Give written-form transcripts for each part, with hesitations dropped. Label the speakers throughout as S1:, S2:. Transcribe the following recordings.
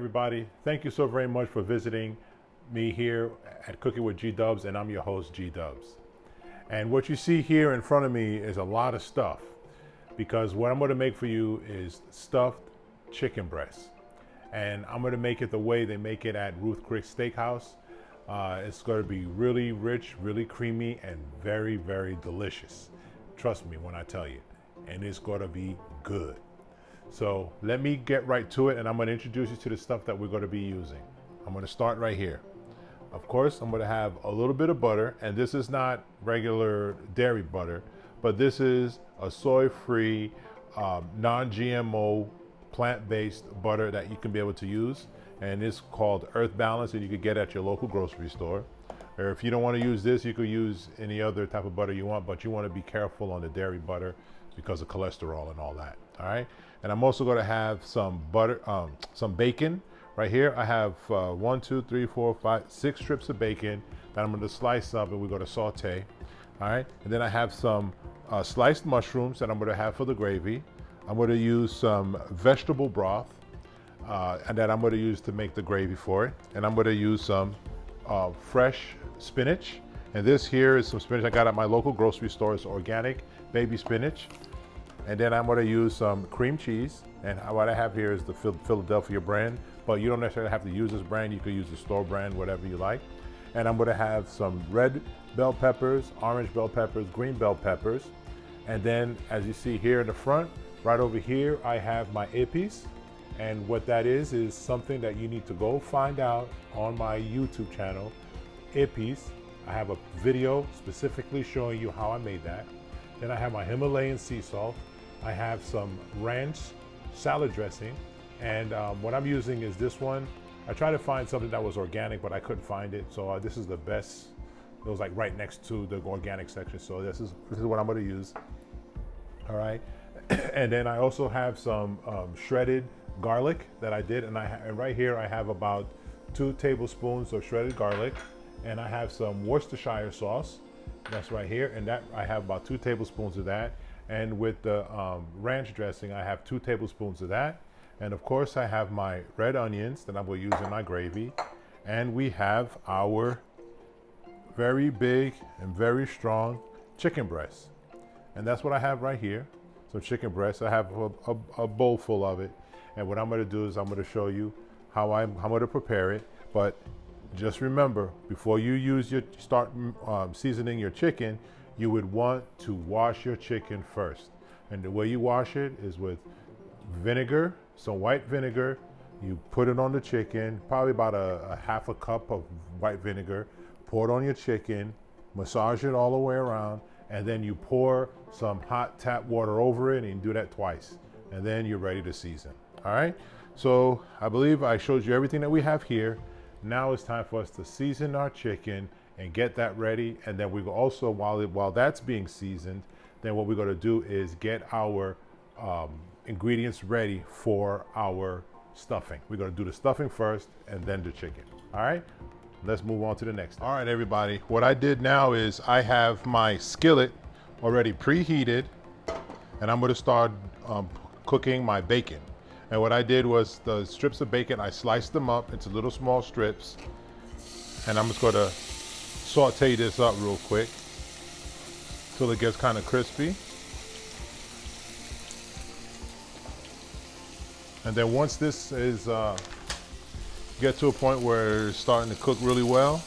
S1: everybody. Thank you so very much for visiting me here at Cooking with G Dubs, and I'm your host, G Dubs. And what you see here in front of me is a lot of stuff, because what I'm going to make for you is stuffed chicken breast. And I'm going to make it the way they make it at Ruth Chris Stake House. It's going to be really rich, really creamy, and very, very delicious. Trust me when I tell you. And it's going to be good. So let me get right to it, and I'm going to introduce you to the stuff that we're going to be using. I'm going to start right here. Of course, I'm going to have a little bit of butter, and this is not regular dairy butter, but this is a soy-free, non-GMO, plant-based butter that you can be able to use, and it's called Earth Balance, and you could get at your local grocery store. Or if you don't want to use this, you could use any other type of butter you want, but you want to be careful on the dairy butter because of cholesterol and all that. All right, and I'm also going to have some butter, some bacon right here. I have 1, 2, 3, 4, 5, 6 strips of bacon that I'm going to slice up, and we're going to saute. All right, and then I have some sliced mushrooms that I'm going to have for the gravy. I'm going to use some vegetable broth, and that I'm going to use to make the gravy for it. And I'm going to use some fresh spinach. And this here is some spinach I got at my local grocery store. It's organic baby spinach. And then I'm going to use some cream cheese. And what I have here is the Philadelphia brand, but you don't necessarily have to use this brand. You could use the store brand, whatever you like. And I'm going to have some red bell peppers, orange bell peppers, green bell peppers. And then, as you see here in the front, right over here, I have my Èpís. And what that is something that you need to go find out on my YouTube channel, Èpís. I have a video specifically showing you how I made that. Then I have my Himalayan sea salt. I have some ranch salad dressing. And what I'm using is this one. I tried to find something that was organic, but I couldn't find it. So this is the best. It was like right next to the organic section. So this is what I'm going to use. All right. And then I also have some shredded garlic that I did. And right here I have about 2 tablespoons of shredded garlic. And I have some Worcestershire sauce. That's right here. And that I have about 2 tablespoons of that. And with the ranch dressing, I have 2 tablespoons of that. And of course, I have my red onions that I will use in my gravy. And we have our very big and very strong chicken breast. And that's what I have right here. Some chicken breast. I have a bowl full of it. And what I'm going to do is I'm going to show you how I'm going to prepare it. But just remember, before you start seasoning your chicken, you would want to wash your chicken first. And the way you wash it is with vinegar, some white vinegar. You put it on the chicken, probably about a half a cup of white vinegar. Pour it on your chicken, massage it all the way around, and then you pour some hot tap water over it, and you do that twice. And then you're ready to season. All right? So I believe I showed you everything that we have here. Now it's time for us to season our chicken and get that ready. And then we also, while that's being seasoned, then what we're going to do is get our ingredients ready for our stuffing. We're going to do the stuffing first and then the chicken. All right, let's move on to the next step. All right, everybody, what I did now is I have my skillet already preheated, and I'm going to start cooking my bacon. And what I did was the strips of bacon, I sliced them up into little small strips, and I'm just going to saute this up real quick till it gets kind of crispy. And then once this is get to a point where it's starting to cook really well,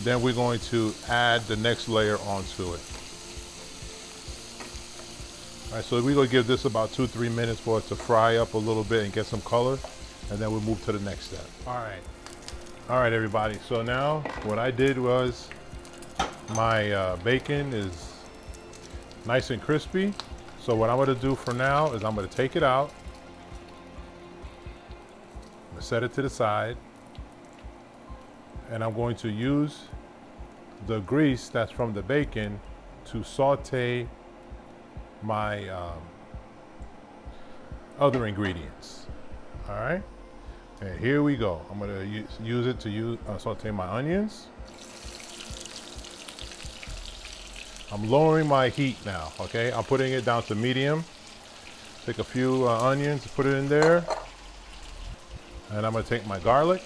S1: then we're going to add the next layer onto it. All right, so we're going to give this about 2-3 minutes for it to fry up a little bit and get some color, and then we'll move to the next step. All right, everybody. So now what I did was my bacon is nice and crispy. So what I'm going to do for now is I'm going to take it out. I'm going to set it to the side, and I'm going to use the grease that's from the bacon to saute my other ingredients. All right, and here we go. I'm going to use it to saute my onions. I'm lowering my heat now, okay? I'm putting it down to medium. Take a few onions, put it in there. And I'm gonna take my garlic.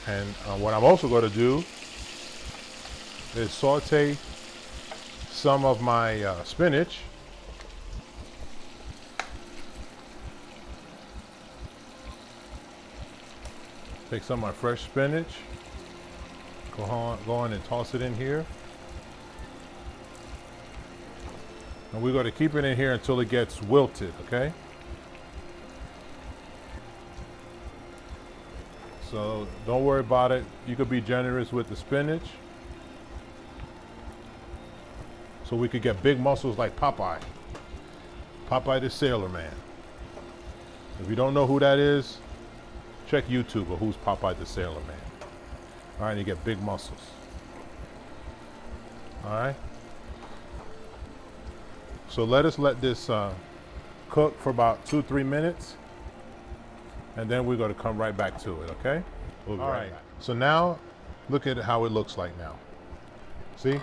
S1: And what I'm also gonna do is saute some of my spinach. Take some of my fresh spinach. Go on and toss it in here. And we're going to keep it in here until it gets wilted, okay? So don't worry about it. You could be generous with the spinach. So we could get big muscles like Popeye. Popeye the Sailor Man. If you don't know who that is, check YouTube or who's Popeye the Sailor Man. All right, you get big muscles. All right. So let this cook for about 2-3 minutes, and then we're going to come right back to it. Okay. We'll be right back. So now, look at how it looks like now. See?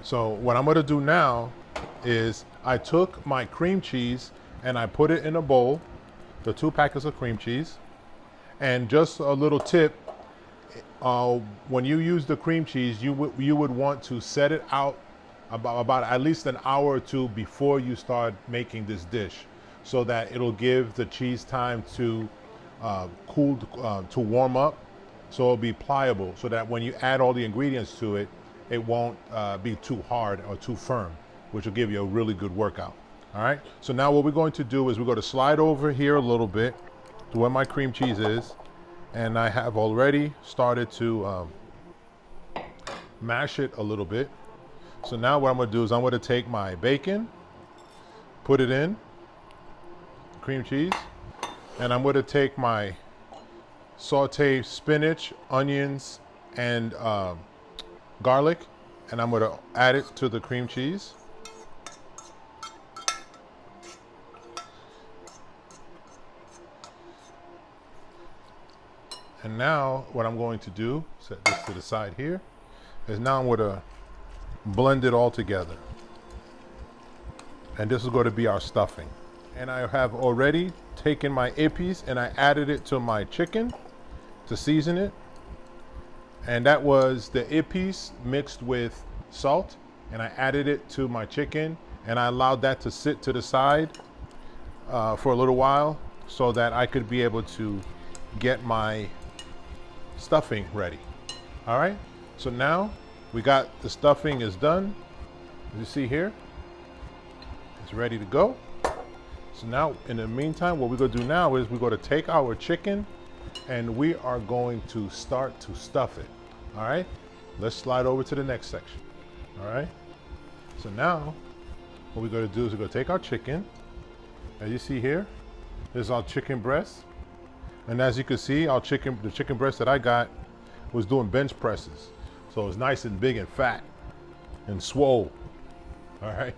S1: So what I'm going to do now is I took my cream cheese and I put it in a bowl, the 2 packets of cream cheese. And just a little tip, when you use the cream cheese, you would want to set it out about at least an hour or 2 before you start making this dish, so that it'll give the cheese time to cool, to warm up, so it'll be pliable, so that when you add all the ingredients to it, it won't be too hard or too firm, which will give you a really good workout. All right, so now what we're going to do is we're going to slide over here a little bit to where my cream cheese is, and I have already started to mash it a little bit. So now what I'm going to do is I'm going to take my bacon, put it in, cream cheese, and I'm going to take my sauteed spinach, onions, and garlic, and I'm going to add it to the cream cheese. And now what I'm going to do, set this to the side here, is now I'm going to blend it all together. And this is going to be our stuffing. And I have already taken my Èpís and I added it to my chicken to season it. And that was the Èpís mixed with salt. And I added it to my chicken and I allowed that to sit to the side for a little while so that I could be able to get my stuffing ready. All right, so now we got the stuffing is done. As you see here, it's ready to go. So now in the meantime, what we're going to do now is we're going to take our chicken and we are going to start to stuff it. All right, let's slide over to the next section. All right, so now what we're going to do is we're going to take our chicken. As you see here, this is our chicken breast. And as you can see, the chicken breast that I got was doing bench presses. So it's nice and big and fat and swole. All right.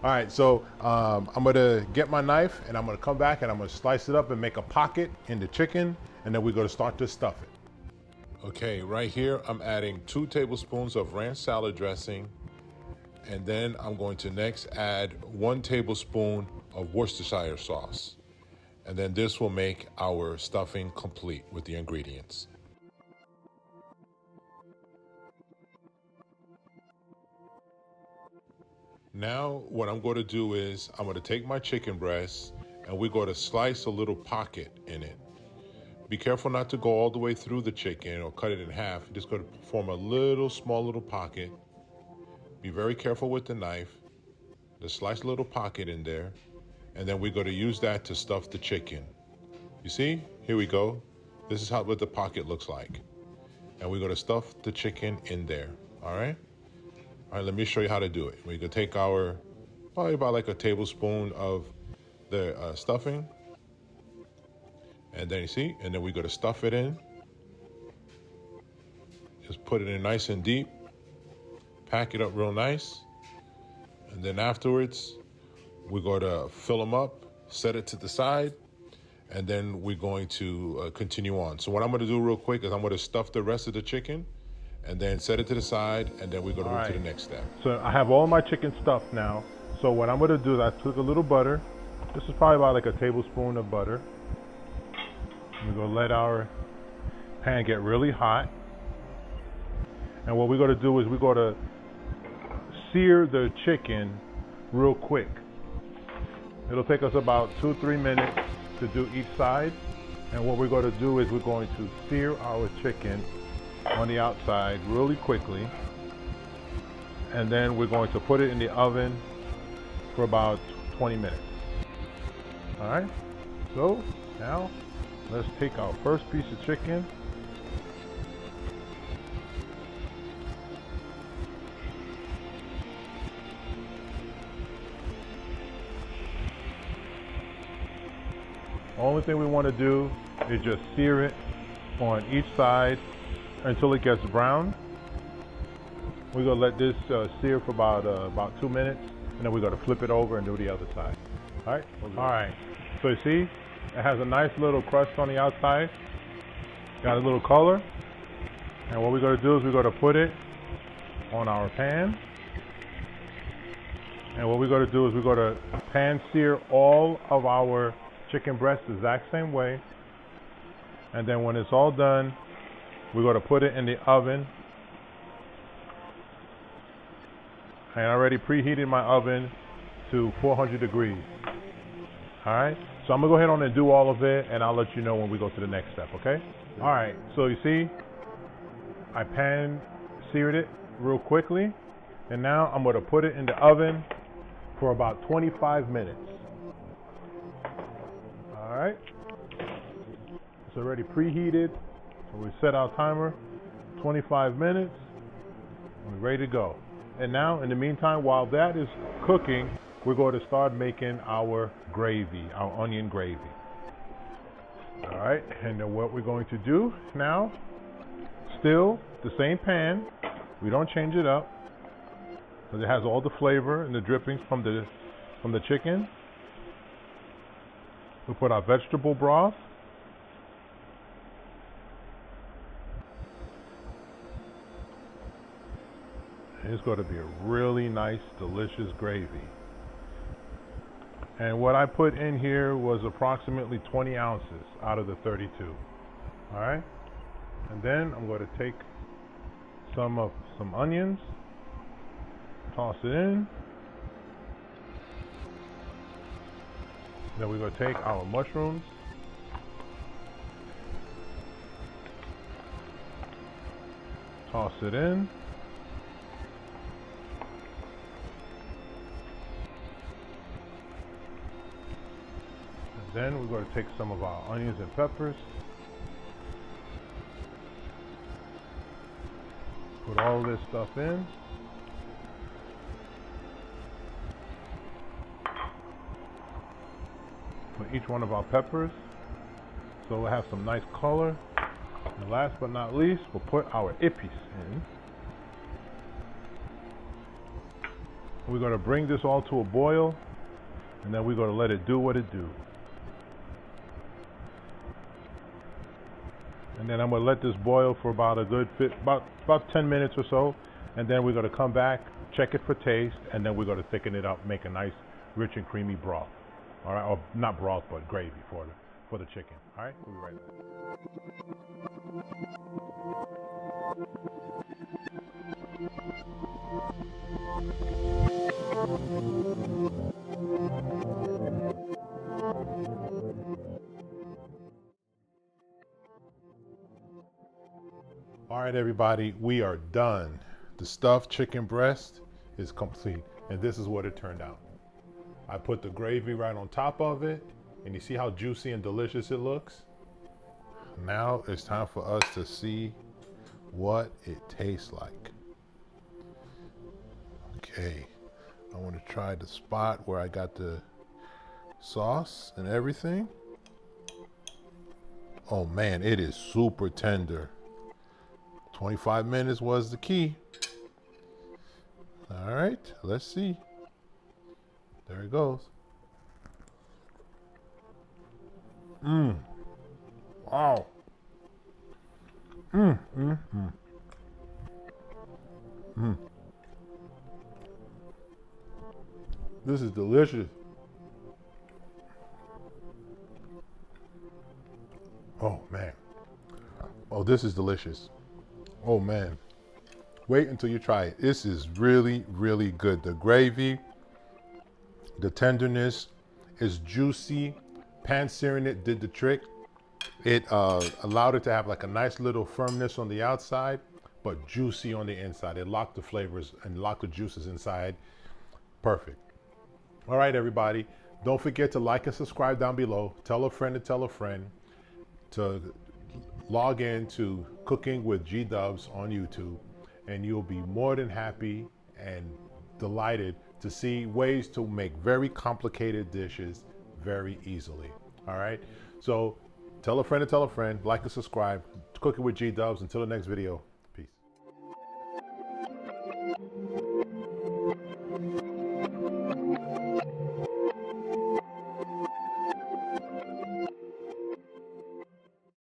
S1: All right, so I'm gonna get my knife and I'm gonna come back and I'm gonna slice it up and make a pocket in the chicken, and then we're gonna start to stuff it. Okay, right here, I'm adding 2 tablespoons of ranch salad dressing, and then I'm going to next add 1 tablespoon of Worcestershire sauce. And then this will make our stuffing complete with the ingredients. Now what I'm going to do is I'm going to take my chicken breast and we're going to slice a little pocket in it. Be careful not to go all the way through the chicken or cut it in half. You're just going to form a small little pocket. Be very careful with the knife. Just slice a little pocket in there. And then we're going to use that to stuff the chicken. You see? Here we go. This is what the pocket looks like. And we're going to stuff the chicken in there. All right? All right, let me show you how to do it. We're going to take probably about like a tablespoon of the stuffing. And then you see, and then we're going to stuff it in. Just put it in nice and deep. Pack it up real nice. And then afterwards, we're going to fill them up, set it to the side, and then we're going to continue on. So what I'm going to do real quick is I'm going to stuff the rest of the chicken and then set it to the side, and then we're going to move to the next step. So I have all my chicken stuffed now. So what I'm gonna do is I took a little butter. This is probably about like a tablespoon of butter. We're gonna let our pan get really hot. And what we're gonna do is we're gonna sear the chicken real quick. It'll take us about 2-3 minutes to do each side. And what we're going to do is we're going to sear our chicken on the outside really quickly. And then we're going to put it in the oven for about 20 minutes. All right, so now let's take our first piece of chicken. Only thing we want to do is just sear it on each side until it gets brown. We're gonna let this sear for about 2 minutes, and then we're gonna flip it over and do the other side. All right. All right. So you see, it has a nice little crust on the outside. Got a little color. And what we're gonna do is we're gonna put it on our pan. And what we're gonna do is we're gonna pan sear all of our chicken breast the exact same way. And then when it's all done, we're going to put it in the oven. And I already preheated my oven to 400 degrees. All right, so I'm gonna go ahead on and do all of it, and I'll let you know when we go to the next step, okay? All right, so you see, I pan seared it real quickly, and now I'm gonna put it in the oven for about 25 minutes. All right, it's already preheated, so we set our timer, 25 minutes, and we're ready to go. And now, in the meantime, while that is cooking, we're going to start making our gravy, our onion gravy. All right, and then what we're going to do now, still the same pan, we don't change it up, because it has all the flavor and the drippings from the chicken. We put our vegetable broth. It's going to be a really nice, delicious gravy. And what I put in here was approximately 20 ounces out of the 32. All right. And then I'm going to take some onions, toss it in. Then we're going to take our mushrooms, toss it in. Then we're going to take some of our onions and peppers, put all this stuff in. Put each one of our peppers so we'll have some nice color. And last but not least, we'll put our Èpís in. We're going to bring this all to a boil, and then we're going to let it do what it do. And then I'm going to let this boil for about a good about 10 minutes or so. And then we're going to come back, check it for taste, and then we're going to thicken it up, make a nice, rich and creamy broth. All right, or not broth, but gravy for the chicken. All right, we'll be right back. All right, everybody, we are done. The stuffed chicken breast is complete, and this is what it turned out. I put the gravy right on top of it, and you see how juicy and delicious it looks? Now it's time for us to see what it tastes like. Okay, I want to try the spot where I got the sauce and everything. Oh man, it is super tender. 25 minutes was the key. All right, let's see. There it goes. Wow. This is delicious. Oh man. Oh, this is delicious. Oh man. Wait until you try it. This is really, really good. The gravy, the tenderness is juicy. Pan searing it did the trick. It allowed it to have like a nice little firmness on the outside, but juicy on the inside. It locked the flavors and locked the juices inside. Perfect. All right, everybody. Don't forget to like and subscribe down below. Tell a friend to tell a friend to log in to Cooking with G Dubs on YouTube, and you'll be more than happy and delighted to see ways to make very complicated dishes very easily. All right. So tell a friend to tell a friend, like and subscribe. Cooking with G Dubs. Until the next video.